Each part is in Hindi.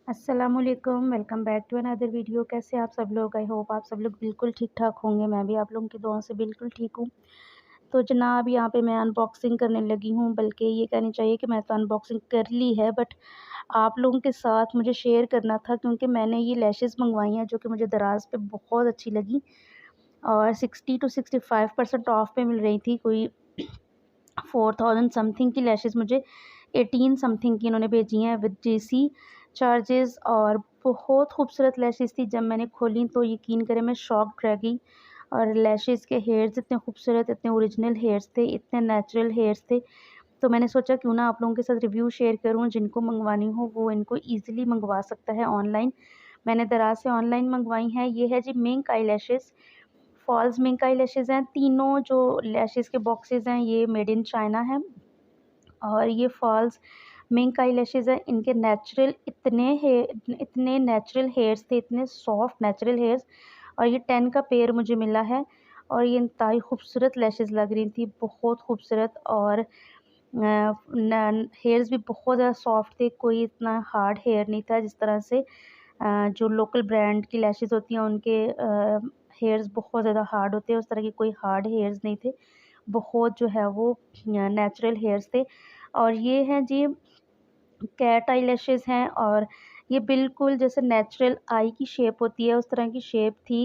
अस्सलामुअलैकुम, welcome back to another video. कैसे आप सब लोग? आई होप आप सब लोग बिल्कुल ठीक-ठाक होंगे। मैं भी आप लोगों की दुआओं से बिल्कुल ठीक हूँ। तो जनाब यहाँ पे मैं अनबॉक्सिंग करने लगी हूँ, बल्कि ये कहनी चाहिए कि मैं तो अनबॉक्सिंग कर ली है, बट आप लोगों के साथ मुझे शेयर करना था क्योंकि मैंने ये लैशेज़ मँगवाई हैं जो कि मुझे दराज़ पे बहुत अच्छी लगी और 60 टू 65% ऑफ पे मिल रही थी। कोई 4000 समथिंग की लैशेज़ मुझे 18 समथिंग की इन्होंने भेजी हैं विद जीएसटी चार्जेस और बहुत खूबसूरत लैशेज़ थी। जब मैंने खोली तो यकीन करें मैं शॉक्ड रह गई। और लैशेज़ के हेयर्स इतने खूबसूरत, इतने ओरिजिनल हेयर्स थे, इतने नेचुरल हेयर्स थे। तो मैंने सोचा क्यों ना आप लोगों के साथ रिव्यू शेयर करूँ, जिनको मंगवानी हो वो इनको ईज़िली मंगवा सकता है ऑनलाइन। मैंने दराज़ से ऑनलाइन मंगवाई हैं। ये है जी mink eyelashes, false mink eyelashes हैं। तीनों जो लैशेज़ के बॉक्सेस हैं ये मेड इन चाइना हैं और ये फॉल्स मिंक आई लैशेज़ हैं। इनके नेचुरल इतने नेचुरल हेयर्स थे, इतने सॉफ्ट नेचुरल हेयर्स और ये 10 का पेयर मुझे मिला है और ये इंतहाई खूबसूरत लैशेज़ लग रही थी, बहुत खूबसूरत। और हेयर्स भी बहुत ज़्यादा सॉफ्ट थे, कोई इतना हार्ड हेयर नहीं था जिस तरह से जो लोकल ब्रांड की लैशेज़ होती हैं उनके हेयर्स बहुत ज़्यादा हार्ड होते हैं, उस तरह के कोई हार्ड हेयर्स नहीं थे। बहुत जो है वो नेचुरल हेयर्स थे और ये हैं जी कैट आई लैशेज़ हैं और ये बिल्कुल जैसे नेचुरल आई की शेप होती है उस तरह की शेप थी।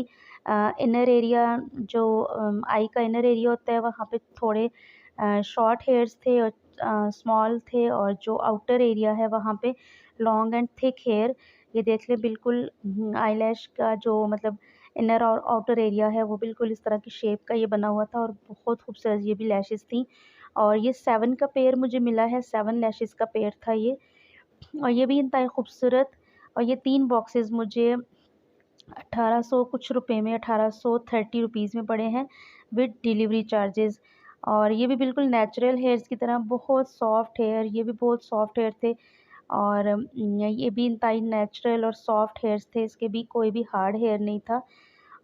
इनर एरिया जो आई का इनर एरिया होता है वहाँ पे थोड़े शॉर्ट हेयर्स थे और स्मॉल थे और जो आउटर एरिया है वहाँ पे लॉन्ग एंड थिक हेयर। ये देख लें बिल्कुल आईलैश का जो मतलब इनर और आउटर एरिया है वो बिल्कुल इस तरह की शेप का ये बना हुआ था और बहुत खूबसूरत ये भी लैशेज़ थी। और ये 7 का पेयर मुझे मिला है, 7 लैशेज़ का पेयर था ये। और ये भी इंतहाई खूबसूरत और ये 3 बॉक्सेस मुझे 1800 कुछ रुपए में 1830 रुपीज़ में पड़े हैं विद डिलीवरी चार्जेस। और ये भी बिल्कुल नेचुरल हेयर्स की तरह बहुत सॉफ्ट हेयर, ये भी बहुत सॉफ्ट हेयर थे और ये भी इंतहाई नेचुरल और सॉफ्ट हेयर्स थे, इसके भी कोई भी हार्ड हेयर नहीं था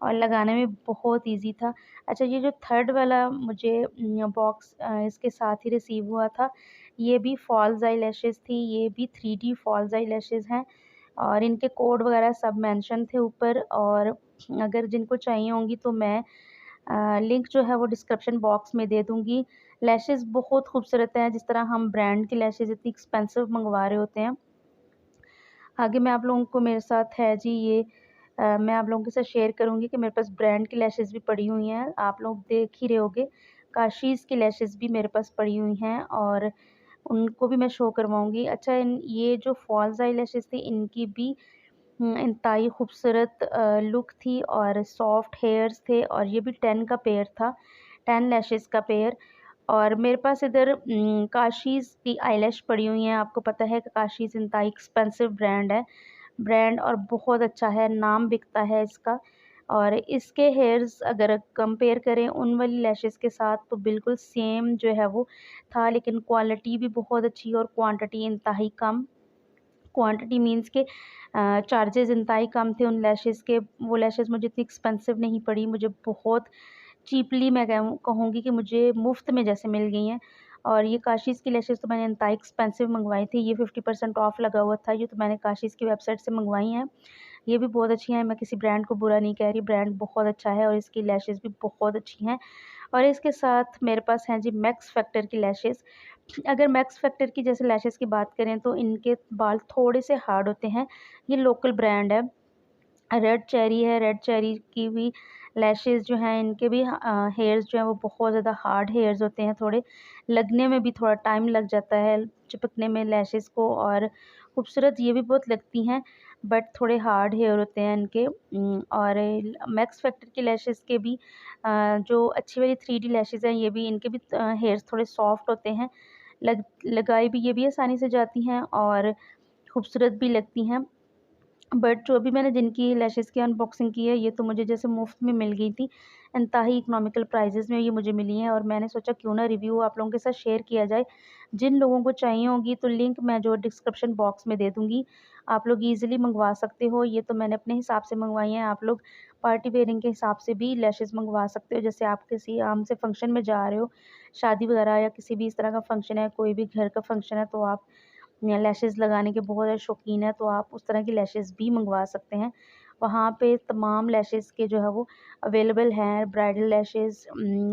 और लगाने में बहुत ईज़ी था। अच्छा, ये जो थर्ड वाला मुझे बॉक्स इसके साथ ही रिसीव हुआ था, ये भी फॉल्स आई लैशेज़ थी, ये भी 3D फॉल्स आई लैशेज़ हैं और इनके कोड वगैरह सब मेंशन थे ऊपर। और अगर जिनको चाहिए होंगी तो मैं लिंक जो है वो डिस्क्रिप्शन बॉक्स में दे दूँगी। लैशेज़ बहुत खूबसूरत हैं, जिस तरह हम ब्रांड की लैशेज़ इतनी एक्सपेंसिव मंगवा रहे होते हैं। आगे मैं आप लोगों को मेरे साथ है जी ये मैं आप लोगों के साथ शेयर करूँगी कि मेरे पास ब्रांड की लैशेज़ भी पड़ी हुई हैं। आप लोग देख ही रहे होंगे, काशीज़ की लैशेज़ भी मेरे पास पड़ी हुई हैं और उनको भी मैं शो करवाऊँगी। अच्छा, इन ये जो फॉल्स आई लैशेज़ थी इनकी भी इंतहाई खूबसूरत लुक थी और सॉफ्ट हेयर्स थे और ये भी 10 का पेयर था, 10 लैशेज़ का पेयर। और मेरे पास इधर काशीज़ की आईलैश पड़ी हुई हैं। आपको पता है कि काशीज़ इंतहाई एक्सपेंसिव ब्रांड और बहुत अच्छा है, नाम बिकता है इसका। और इसके हेयर्स अगर कंपेयर करें उन वाली लैशेज़ के साथ तो बिल्कुल सेम जो है वो था, लेकिन क्वालिटी भी बहुत अच्छी और क्वांटिटी इंतहाई कम। क्वांटिटी मीन्स के चार्जेस इंतहाई कम थे उन लैशेज़ के। वो लैशेज़ मुझे इतनी एक्सपेंसिव नहीं पड़ी, मुझे बहुत चीपली मैं कहूँगी कि मुझे मुफ़्त में जैसे मिल गई हैं। और ये काशीज़ की लैशेज़ तो मैंने इंतहाई एक्सपेंसिव मंगवाई थी, ये 50% ऑफ लगा हुआ था, ये तो मैंने काशीज़ की वेबसाइट से मंगवाई हैं। ये भी बहुत अच्छी हैं, मैं किसी ब्रांड को बुरा नहीं कह रही, ब्रांड बहुत अच्छा है और इसकी लैशेज़ भी बहुत अच्छी हैं। और इसके साथ मेरे पास हैं जी मैक्स फैक्टर की लैशेज़। अगर मैक्स फैक्टर की जैसे लैशेज़ की बात करें तो इनके बाल थोड़े से हार्ड होते हैं, ये लोकल ब्रांड है। रेड चेरी है, रेड चेरी की भी लैशेज़ जो हैं इनके भी हेयर्स जो हैं वो बहुत ज़्यादा हार्ड हेयर्स होते हैं, थोड़े लगने में भी थोड़ा टाइम लग जाता है चिपकने में लैशेज़ को। और खूबसूरत ये भी बहुत लगती हैं बट थोड़े हार्ड हेयर होते हैं इनके। और मैक्स फैक्टर की लैशेज़ के भी जो अच्छी वाली 3D लैशेज़ हैं ये भी इनके भी हेयर्स थोड़े सॉफ्ट होते हैं, लगाई भी ये भी आसानी से जाती हैं और खूबसूरत भी लगती हैं। बट जो अभी मैंने जिनकी लैशेज़ की अनबॉक्सिंग की है ये तो मुझे जैसे मुफ्त में मिल गई थी, इंतहाई इकोनॉमिकल प्राइसेस में ये मुझे मिली हैं और मैंने सोचा क्यों ना रिव्यू आप लोगों के साथ शेयर किया जाए। जिन लोगों को चाहिए होगी तो लिंक मैं जो डिस्क्रिप्शन बॉक्स में दे दूँगी, आप लोग ईज़िली मंगवा सकते हो। ये तो मैंने अपने हिसाब से मंगवाई हैं, आप लोग पार्टी वेयरिंग के हिसाब से भी लैशेज़ मंगवा सकते हो। जैसे आप किसी आम से फंक्शन में जा रहे हो, शादी वगैरह या किसी भी इस तरह का फंक्शन है, कोई भी घर का फंक्शन है तो आप लैशेज़ लगाने के बहुत ज़्यादा शौकीन हैं, तो आप उस तरह की लैशेज़ भी मंगवा सकते हैं। वहाँ पे तमाम लैशेज़ के जो है वो अवेलेबल हैं, ब्राइडल लैशेज़,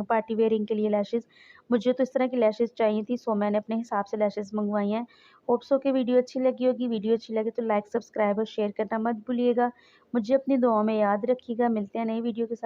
पार्टी वेयरिंग के लिए लैशेज़। मुझे तो इस तरह की लैशेज़ चाहिए थी, सो मैंने अपने हिसाब से लैशेज़ मंगवाई हैं। होप सो कि वीडियो अच्छी लगी होगी। वीडियो अच्छी लगे तो लाइक, सब्सक्राइब और शेयर करना मत भूलिएगा। मुझे अपनी दुआओं में याद रखिएगा। मिलते हैं नई वीडियो के साथ।